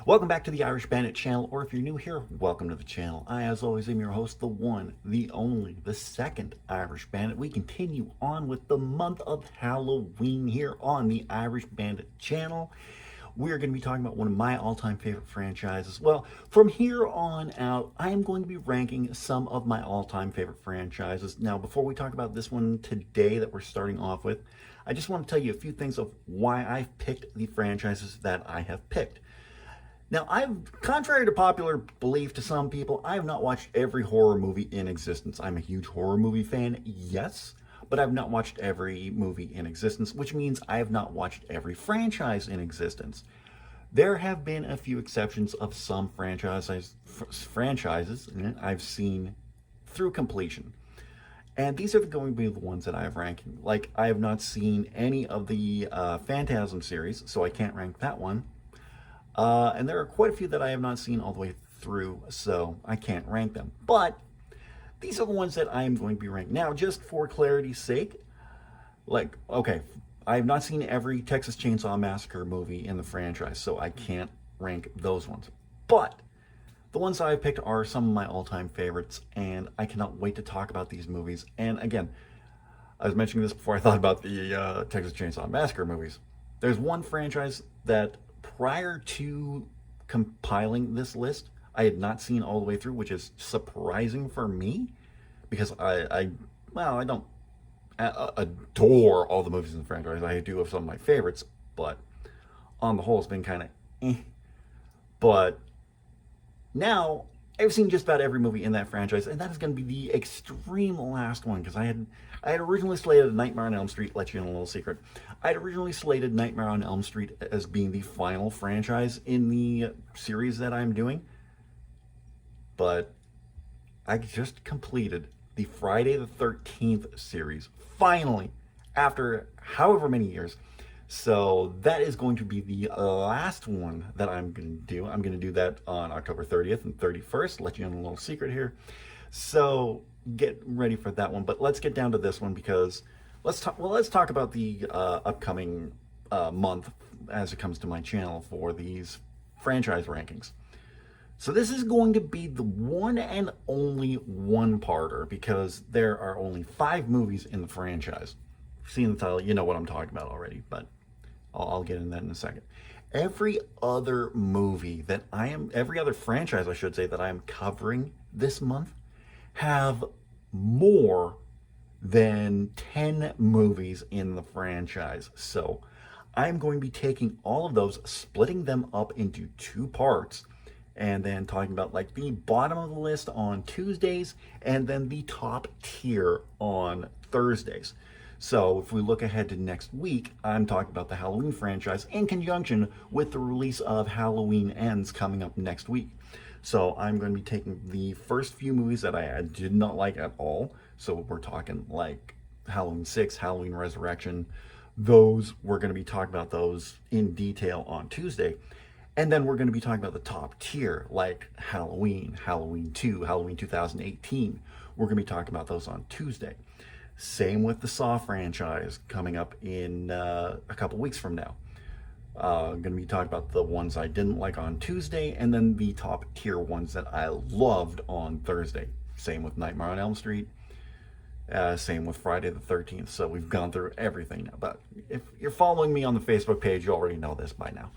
Welcome back to the Irish Bandit channel, or if you're new here, welcome to the channel. I, as always, am your host, the one, the only, the second Irish Bandit. We continue on with the month of Halloween here on the Irish Bandit channel. We're going to be talking about one of my all-time favorite franchises. Well, from here on out, I am going to be ranking some of my all-time favorite franchises. Now, before we talk about this one today that we're starting off with, I just want to tell you a few things of why I've picked the franchises that I have picked. Now, contrary to popular belief to some people, I have not watched every horror movie in existence. I'm a huge horror movie fan, yes, but I've not watched every movie in existence, which means I have not watched every franchise in existence. There have been a few exceptions of some franchises I've seen through completion. And these are going to be the ones that I have ranking. Like, I have not seen any of the Phantasm series, so I can't rank that one. And there are quite a few that I have not seen all the way through, so I can't rank them. But these are the ones that I am going to be ranking. Now, just for clarity's sake, okay, I have not seen every Texas Chainsaw Massacre movie in the franchise, so I can't rank those ones. But the ones I've picked are some of my all-time favorites, and I cannot wait to talk about these movies. And again, I was mentioning this before I thought about the Texas Chainsaw Massacre movies. There's one franchise that prior to compiling this list, I had not seen all the way through, which is surprising for me because I don't adore all the movies in the franchise. I do have some of my favorites, but on the whole, it's been kind of But now I've seen just about every movie in that franchise, and that is going to be the extreme last one because I had originally slated Nightmare on Elm Street. Let you in a little secret. I had originally slated Nightmare on Elm Street as being the final franchise in the series that I'm doing, but I just completed the Friday the 13th series finally after however many years. So that is going to be the last one that I'm going to do. I'm going to do that on October 30th and 31st. Let you in a little secret here. So get ready for that one. But let's get down to this one because let's talk about the upcoming month as it comes to my channel for these franchise rankings. So this is going to be the one and only one-parter because there are only 5 movies in the franchise. Seeing the title, you know what I'm talking about already, but I'll get into that in a second. Every other franchise, I should say, that I am covering this month have more than 10 movies in the franchise. So I'm going to be taking all of those, splitting them up into 2 parts, and then talking about like the bottom of the list on Tuesdays and then the top tier on Thursdays. So if we look ahead to next week, I'm talking about the Halloween franchise in conjunction with the release of Halloween Ends coming up next week. So I'm going to be taking the first few movies that I did not like at all. So we're talking like Halloween 6, Halloween Resurrection. We're going to be talking about those in detail on Tuesday. And then we're going to be talking about the top tier, like Halloween, Halloween 2, Halloween 2018. We're going to be talking about those on Tuesday. Same with the Saw franchise coming up in a couple weeks from now. I'm going to be talking about the ones I didn't like on Tuesday, and then the top tier ones that I loved on Thursday. Same with Nightmare on Elm Street. Same with Friday the 13th. So we've gone through everything now. But if you're following me on the Facebook page, you already know this by now.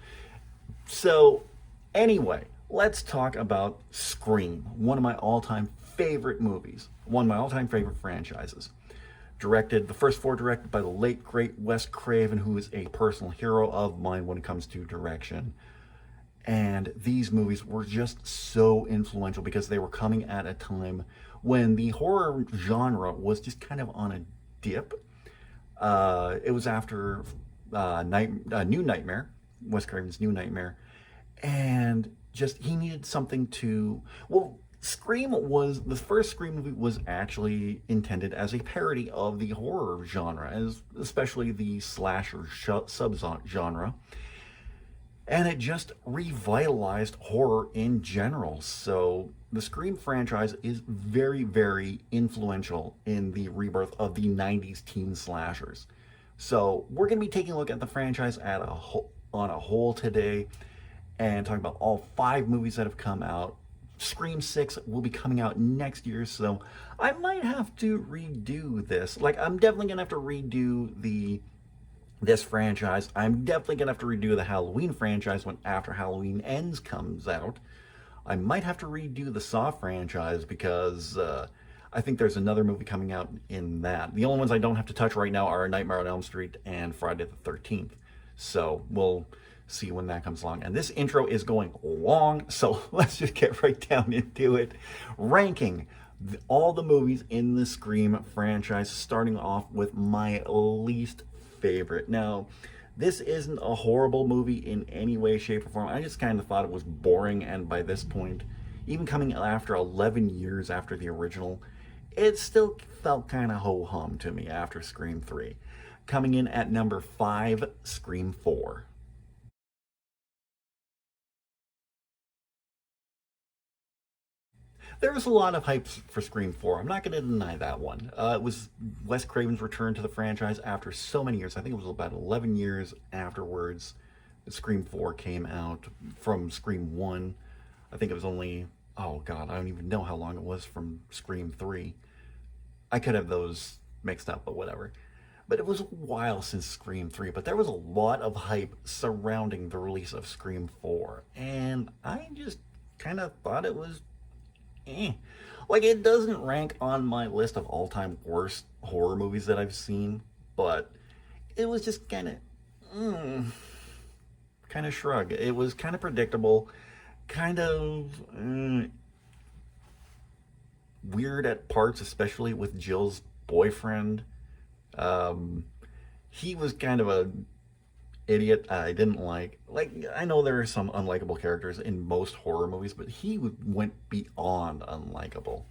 So anyway, let's talk about Scream, one of my all-time favorite movies, one of my all-time favorite franchises. The first 4 directed by the late, great Wes Craven, who is a personal hero of mine when it comes to direction. And these movies were just so influential because they were coming at a time when the horror genre was just kind of on a dip. It was after New Nightmare, Wes Craven's New Nightmare, and just he needed something to... Well, the first Scream movie was actually intended as a parody of the horror genre, especially the slasher subgenre. And it just revitalized horror in general. So the Scream franchise is very, very influential in the rebirth of the 90s teen slashers. So we're going to be taking a look at the franchise on a whole today. and talking about all 5 movies that have come out. Scream 6 will be coming out next year, so I might have to redo this. Like, I'm definitely gonna have to redo this franchise. I'm definitely gonna have to redo the Halloween franchise when After Halloween Ends comes out. I might have to redo the Saw franchise because I think there's another movie coming out in that. The only ones I don't have to touch right now are Nightmare on Elm Street and Friday the 13th. So we'll see when that comes along. And this intro is going long, so let's just get right down into it. Ranking all the movies in the Scream franchise, starting off with my least favorite. Now, this isn't a horrible movie in any way, shape, or form. I just kind of thought it was boring, and by this point, even coming after 11 years after the original, it still felt kind of ho-hum to me after Scream 3. Coming in at number 5, Scream 4. There was a lot of hype for Scream 4. I'm not going to deny that one. It was Wes Craven's return to the franchise after so many years. I think it was about 11 years afterwards that Scream 4 came out from Scream 1. I think it was only, oh God, I don't even know how long it was from Scream 3. I could have those mixed up, but whatever. But it was a while since Scream 3, but there was a lot of hype surrounding the release of Scream 4. And I just kind of thought it was eh. Like, it doesn't rank on my list of all-time worst horror movies that I've seen, but it was just kind of shrug. It was kind of predictable, kind of weird at parts, especially with Jill's boyfriend. He was kind of a idiot I didn't like. Like, I know there are some unlikable characters in most horror movies, but he went beyond unlikable.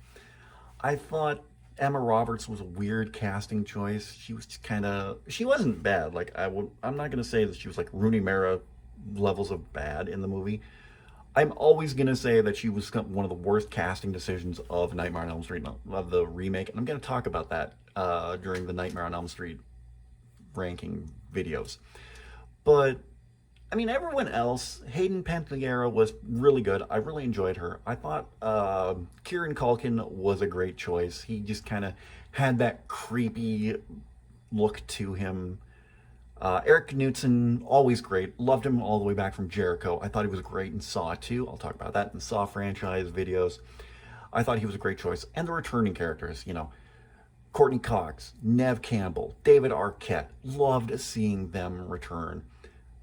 I thought Emma Roberts was a weird casting choice. She was just kind of, she wasn't bad. Like, I'm not gonna say that she was like Rooney Mara levels of bad in the movie. I'm always gonna say that she was one of the worst casting decisions of Nightmare on Elm Street, of the remake, and I'm gonna talk about that during the Nightmare on Elm Street ranking videos. But I mean, everyone else, Hayden Panettiere was really good. I really enjoyed her. I thought Kieran Culkin was a great choice. He just kind of had that creepy look to him. Eric Knudsen, always great. Loved him all the way back from Jericho. I thought he was great in Saw 2. I'll talk about that in Saw franchise videos. I thought he was a great choice. And the returning characters, Courtney Cox, Neve Campbell, David Arquette. Loved seeing them return.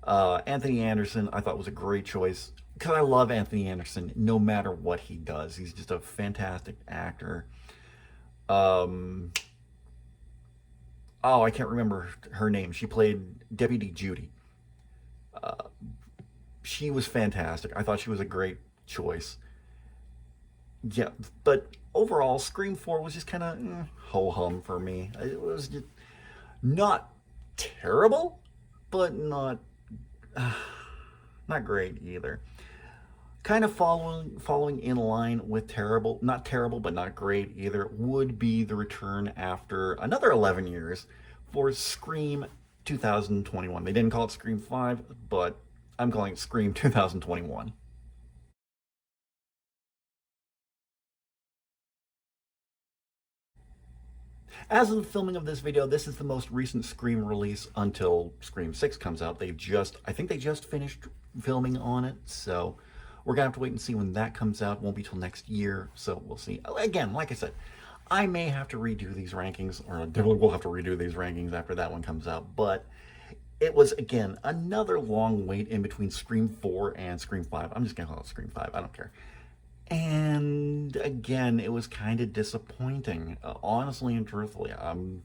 Anthony Anderson, I thought was a great choice because I love Anthony Anderson no matter what he does. He's just a fantastic actor. I can't remember her name. She played Deputy Judy. She was fantastic. I thought she was a great choice. Yeah, but overall, Scream 4 was just kind of ho-hum for me. It was just not terrible, but not great either. Kind of following in line with terrible, not terrible, but not great either, would be the return after another 11 years for Scream 2021. They didn't call it Scream 5, but I'm calling it Scream 2021. As of the filming of this video, this is the most recent Scream release until Scream 6 comes out. I think they just finished filming on it, so we're gonna have to wait and see when that comes out. Won't be till next year, so we'll see. Again, like I said, I may have to redo these rankings, or I definitely will have to redo these rankings after that one comes out, but it was, again, another long wait in between Scream 4 and Scream 5. I'm just gonna call it Scream 5, I don't care. And again, it was kind of disappointing, honestly and truthfully. I'm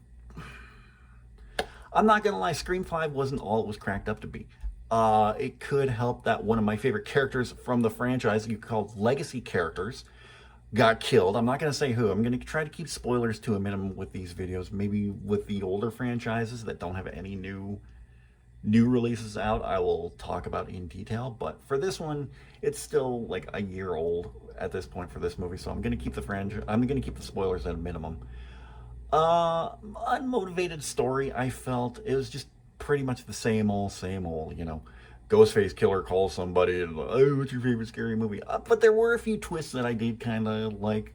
not gonna lie, Scream 5 wasn't all it was cracked up to be. It could help that one of my favorite characters from the franchise, you called legacy characters, got killed. I'm not gonna say who. I'm gonna try to keep spoilers to a minimum with these videos. Maybe with the older franchises that don't have any new releases out, I will talk about in detail. But for this one, it's still like a year old at this point for this movie, so I'm gonna keep the spoilers at a minimum. Unmotivated story. I felt it was just pretty much the same old, Ghostface Killer calls somebody and, oh, what's your favorite scary movie? But there were a few twists that I did kind of like,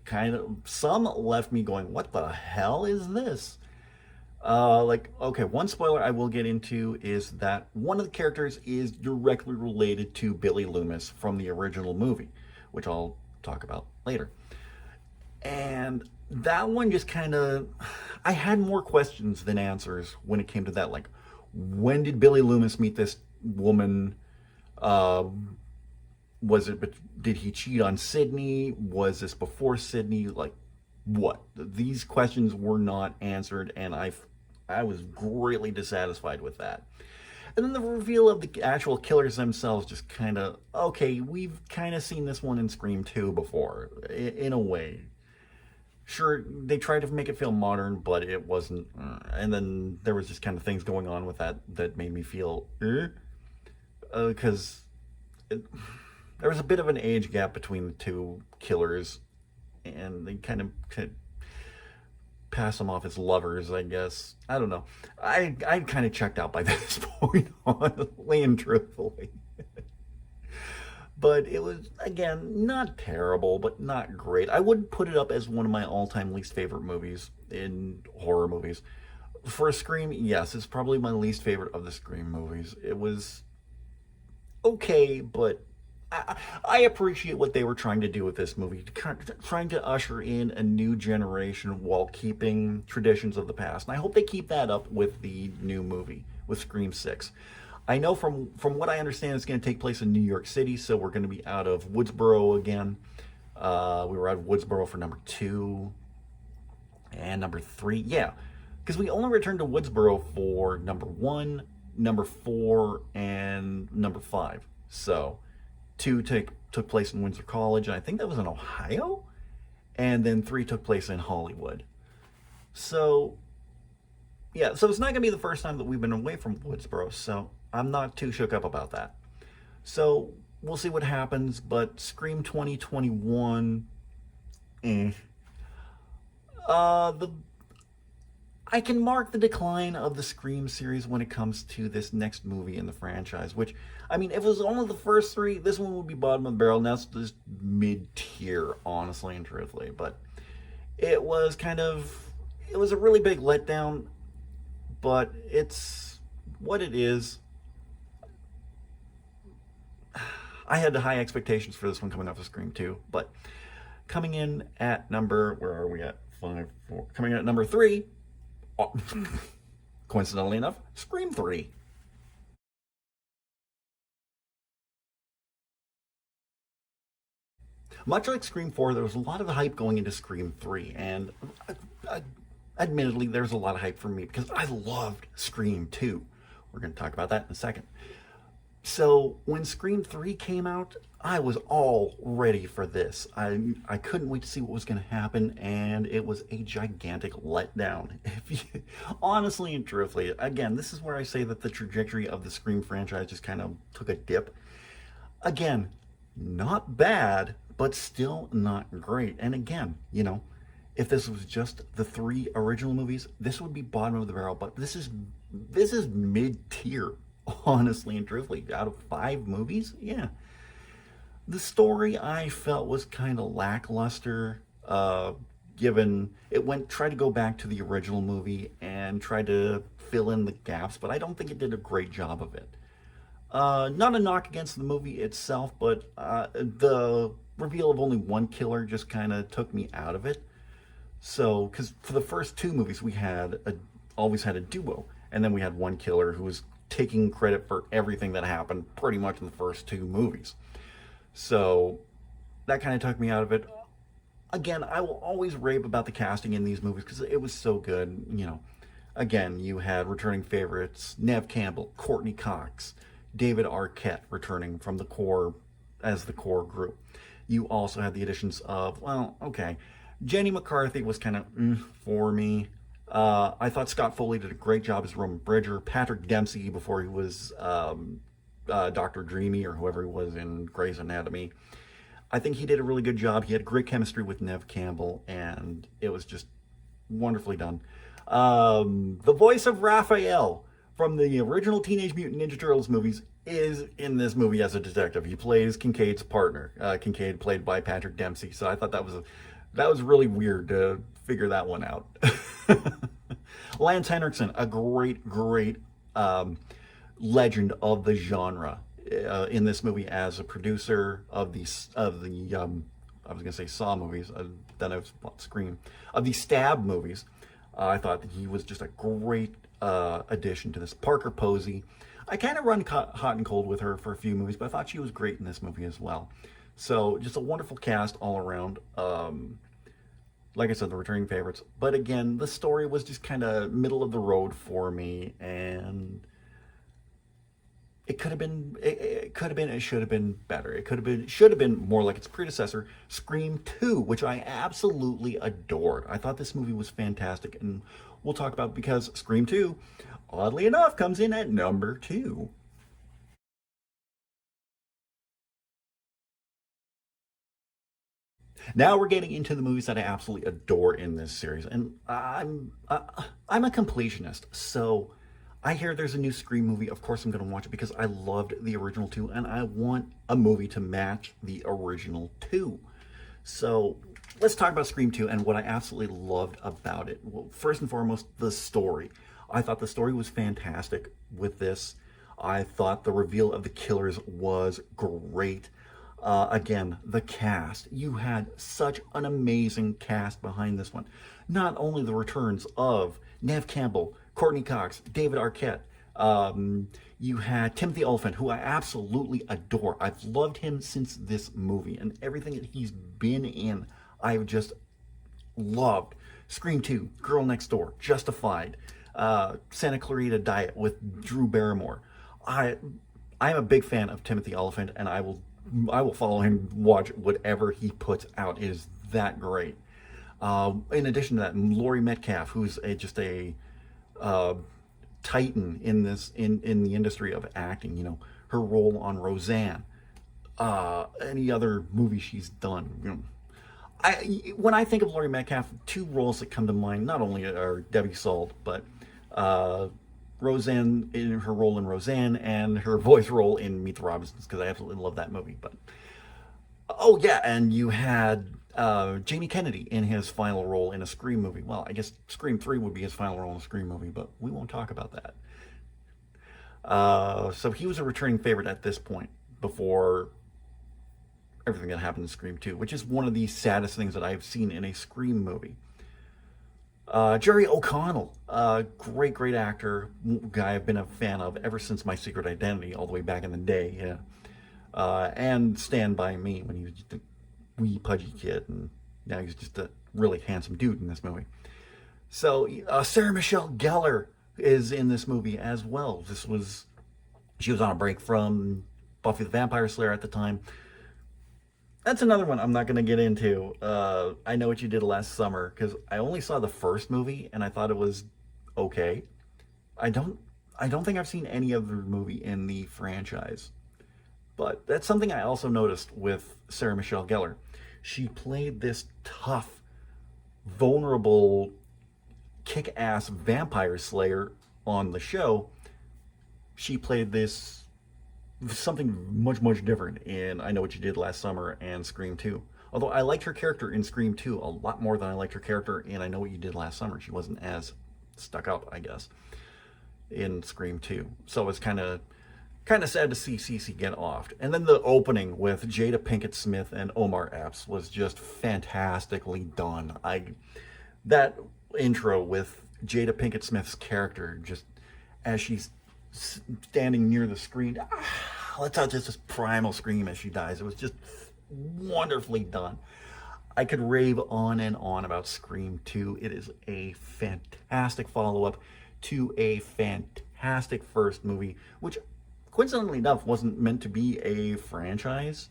some left me going, what the hell is this? Okay, one spoiler I will get into is that one of the characters is directly related to Billy Loomis from the original movie, which I'll talk about later. And that one just kind of, I had more questions than answers when it came to that. Like, when did Billy Loomis meet this woman? Uh, did he cheat on Sydney? Was this before Sydney? Like, what? These questions were not answered, and I was greatly dissatisfied with that. And then the reveal of the actual killers themselves just kind of, okay, we've kind of seen this one in Scream 2 before, in a way. Sure, they tried to make it feel modern, but it wasn't. And then there was just kind of things going on with that made me feel, because there was a bit of an age gap between the two killers, and they kind of pass them off as lovers, I guess. I don't know. I kind of checked out by this point, honestly and truthfully. But it was, again, not terrible, but not great. I would put it up as one of my all-time least favorite movies in horror movies. For a Scream, yes, it's probably my least favorite of the Scream movies. It was okay, but I appreciate what they were trying to do with this movie, trying to usher in a new generation while keeping traditions of the past. And I hope they keep that up with the new movie, with Scream 6. I know from what I understand, it's going to take place in New York City, so we're going to be out of Woodsboro again. We were out of Woodsboro for number 2 and number 3. Yeah, because we only returned to Woodsboro for number 1, number 4, and number 5. So 2 took place in Windsor College, and I think that was in Ohio, and then 3 took place in Hollywood. So, yeah, so it's not going to be the first time that we've been away from Woodsboro, so I'm not too shook up about that. So, we'll see what happens, but Scream 2021, the I can mark the decline of the Scream series when it comes to this next movie in the franchise, which, I mean, if it was only the first 3, this one would be bottom of the barrel, and that's just mid-tier, honestly and truthfully. But it was it was a really big letdown, but it's what it is. I had high expectations for this one coming off of Scream 2, but coming in at where are we at? 5, 4, coming in at number 3, coincidentally enough, Scream 3. Much like Scream 4, there was a lot of hype going into Scream 3, and admittedly, there's a lot of hype for me because I loved Scream 2. We're going to talk about that in a second. So when Scream 3 came out, I was all ready for this. I couldn't wait to see what was going to happen, and it was a gigantic letdown. Honestly and truthfully, again, this is where I say that the trajectory of the Scream franchise just kind of took a dip. Again, not bad, but still not great. And again, if this was just the 3 original movies, this would be bottom of the barrel, but this is mid-tier, honestly and truthfully. Out of 5 movies, yeah. The story I felt was kind of lackluster, given it tried to go back to the original movie and tried to fill in the gaps, but I don't think it did a great job of it. Not a knock against the movie itself, but the reveal of only one killer just kind of took me out of it. So, because for the first 2 movies, we always had a duo, and then we had one killer who was taking credit for everything that happened pretty much in the first 2 movies. So that kind of took me out of it. Again, I will always rave about the casting in these movies because it was so good. Again, you had returning favorites, Neve Campbell, Courtney Cox, David Arquette returning from the core as the core group. You also had the additions of, Jenny McCarthy was kind of for me. I thought Scott Foley did a great job as Roman Bridger. Patrick Dempsey, before he was Dr. Dreamy or whoever he was in Grey's Anatomy, I think he did a really good job. He had great chemistry with Neve Campbell, and it was just wonderfully done. The voice of Raphael from the original Teenage Mutant Ninja Turtles movies is in this movie as a detective. He plays Kincaid's partner. Kincaid played by Patrick Dempsey. So I thought that was really weird to figure that one out. Lance Henriksen, a great um, legend of the genre, in this movie as a producer of the I was gonna say Saw movies, then I was Scream, of the Stab movies. I thought that he was just a great addition to this. Parker Posey, I kind of run hot and cold with her for a few movies, but I thought she was great in this movie as well. So just a wonderful cast all around. Like I said, the returning favorites. But again, the story was just kind of middle of the road for me, and it should have been better. Should have been more like its predecessor, Scream 2, which I absolutely adored. I thought this movie was fantastic, and we'll talk about it because Scream 2, oddly enough, comes in at number 2. Now we're getting into the movies that I absolutely adore in this series, and I'm a completionist, so I hear there's a new Scream movie. Of course, I'm going to watch it because I loved the original two, and I want a movie to match the original two. So let's talk about Scream 2 and what I absolutely loved about it. Well, first and foremost, the story. I thought the story was fantastic with this. I thought the reveal of the killers was great. Again, the cast. You had such an amazing cast behind this one. Not only the returns of Nev Campbell, Courtney Cox, David Arquette. You had Timothy Olyphant, who I absolutely adore. I've loved him since this movie, and everything that he's been in, I've just loved. Scream 2, Girl Next Door, Justified, Santa Clarita Diet with Drew Barrymore. I I'm a big fan of Timothy Olyphant, and I will follow him, watch whatever he puts out. It is that great. In addition to that, Laurie Metcalf, who's just a uh, titan in in the industry of acting. You know, her role on Roseanne, any other movie she's done. You know, when I think of Laurie Metcalf, two roles that come to mind not only are Debbie Salt, but uh, Roseanne in her role in Roseanne and her voice role in Meet the Robinsons, because I absolutely love that movie. But oh yeah, and you had Jamie Kennedy in his final role in a Scream movie. Well, I guess Scream 3 would be his final role in a Scream movie, but we won't talk about that. So he was a returning favorite at this point before everything that happened in Scream 2, which is one of the saddest things that I've seen in a Scream movie. Jerry O'Connell, great actor, guy I've been a fan of ever since My Secret Identity, all the way back in the day. Yeah. And Stand By Me when he was just a wee pudgy kid, and now he's just a really handsome dude in this movie. So Sarah Michelle Gellar is in this movie as well. She was on a break from Buffy the Vampire Slayer at the time. That's another one I'm not going to get into. I Know What You Did Last Summer, because I only saw the first movie and I thought it was okay. I don't I don't think I've seen any other movie in the franchise. But that's something I also noticed with Sarah Michelle Gellar. She played this tough, vulnerable, kick-ass vampire slayer on the show. She played this something much different in I Know What You Did Last Summer and Scream 2. Although I liked her character in Scream 2 a lot more than I liked her character in I Know What You Did Last Summer. She wasn't as stuck up, I guess, in Scream 2. So it's kind of sad to see Cece get off. And then the opening with Jada Pinkett Smith and Omar Epps was just fantastically done. That intro with Jada Pinkett Smith's character, just as she's standing near the screen, lets out just this primal scream as she dies. It was just wonderfully done. I could rave on and on about Scream 2. It is a fantastic follow-up to a fantastic first movie, which coincidentally enough wasn't meant to be a franchise,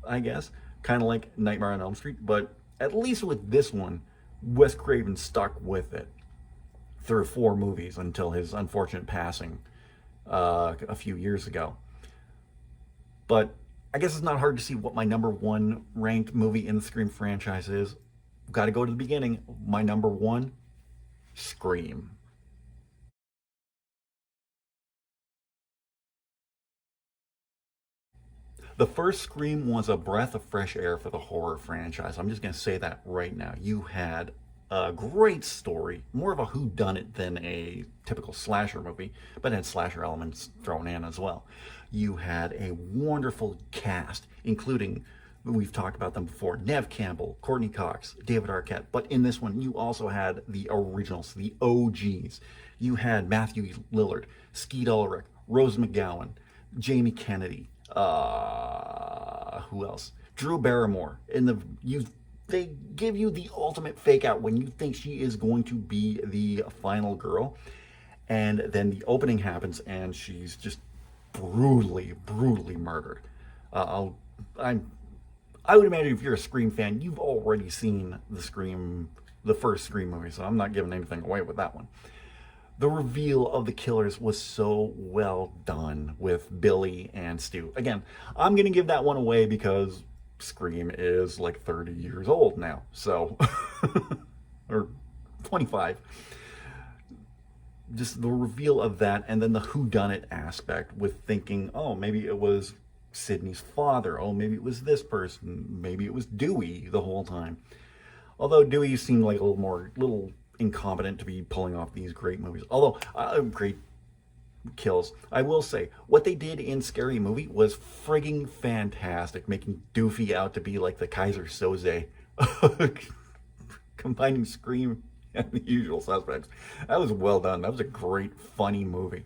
I guess. Kind of like Nightmare on Elm Street, but at least with this one, Wes Craven stuck with it through 4 movies until his unfortunate passing a few years ago. But I guess it's not hard to see what my number one ranked movie in the Scream franchise is. Got to go to the beginning. My number one, Scream. The first Scream was a breath of fresh air for the horror franchise. I'm just going to say that right now. You had a great story, more of a whodunit than a typical slasher movie, but it had slasher elements thrown in as well. You had a wonderful cast, including, we've talked about them before, Nev Campbell, Courtney Cox, David Arquette, but in this one you also had the originals, the OGs. You had Matthew Lillard, Skeet Ulrich, Rose McGowan, Jamie Kennedy, who else? Drew Barrymore. They give you the ultimate fake out when you think she is going to be the final girl, and then the opening happens and she's just brutally murdered. Uh, I would imagine if you're a Scream fan, you've already seen the first Scream movie, so I'm not giving anything away with that one. The reveal of the killers was so well done with Billy and Stu. Again, I'm going to give that one away because Scream is like 30 years old now, so, or 25. Just the reveal of that, and then the whodunit aspect with thinking, oh, maybe it was Sydney's father, oh, maybe it was this person, maybe it was Dewey the whole time. Although Dewey seemed like a little incompetent to be pulling off these great movies. Although, great kills. I will say, what they did in Scary Movie was frigging fantastic, making Doofy out to be like the Kaiser Soze, combining Scream and The Usual Suspects. That was well done. That was a great, funny movie.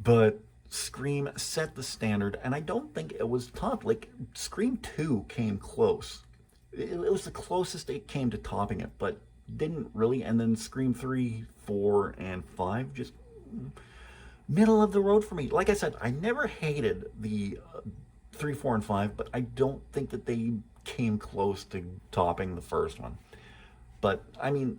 But Scream set the standard, and I don't think it was topped. Like, Scream 2 came close. It was the closest it came to topping it, but didn't really. And then Scream 3, 4, and 5 just middle of the road for me. Like I said, I never hated the 3, 4, and 5, but I don't think that they came close to topping the first one. But I mean,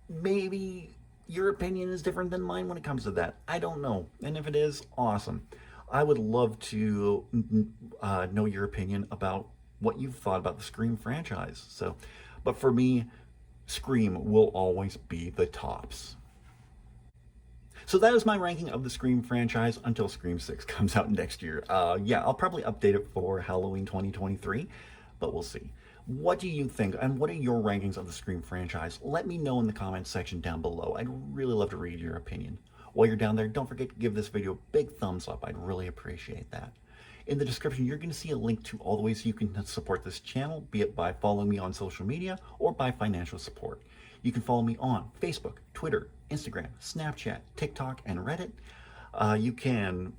maybe your opinion is different than mine when it comes to that. I don't know. And if it is, awesome. I would love to know your opinion about what you've thought about the Scream franchise. So, but for me, Scream will always be the tops. So that is my ranking of the Scream franchise until Scream 6 comes out next year. Yeah, I'll probably update it for Halloween 2023, but we'll see. What do you think, and what are your rankings of the Scream franchise? Let me know in the comments section down below. I'd really love to read your opinion. While you're down there, don't forget to give this video a big thumbs up. I'd really appreciate that. In the description, you're going to see a link to all the ways you can support this channel, be it by following me on social media or by financial support. You can follow me on Facebook, Twitter, Instagram, Snapchat, TikTok, and Reddit. You can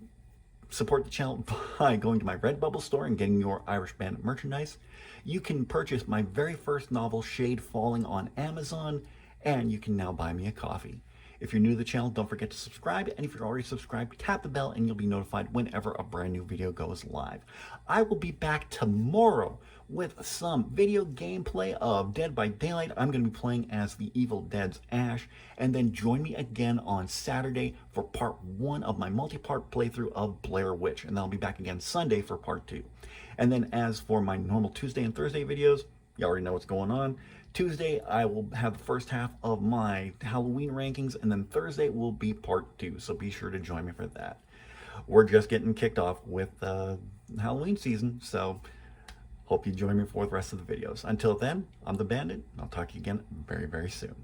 support the channel by going to my Redbubble store and getting your Irish Bandit merchandise. You can purchase my very first novel, Shade Falling, on Amazon, and you can now buy me a coffee. If you're new to the channel, don't forget to subscribe, and if you're already subscribed, tap the bell and you'll be notified whenever a brand new video goes live. I will be back tomorrow with some video gameplay of Dead by Daylight. I'm going to be playing as the Evil Dead's Ash, and then join me again on Saturday for part 1 of my multi-part playthrough of Blair Witch, and then I'll be back again Sunday for part 2. And then as for my normal Tuesday and Thursday videos, you already know what's going on. Tuesday, I will have the first half of my Halloween rankings, and then Thursday will be part 2, so be sure to join me for that. We're just getting kicked off with Halloween season, so hope you join me for the rest of the videos. Until then, I'm the Bandit, and I'll talk to you again very, very soon.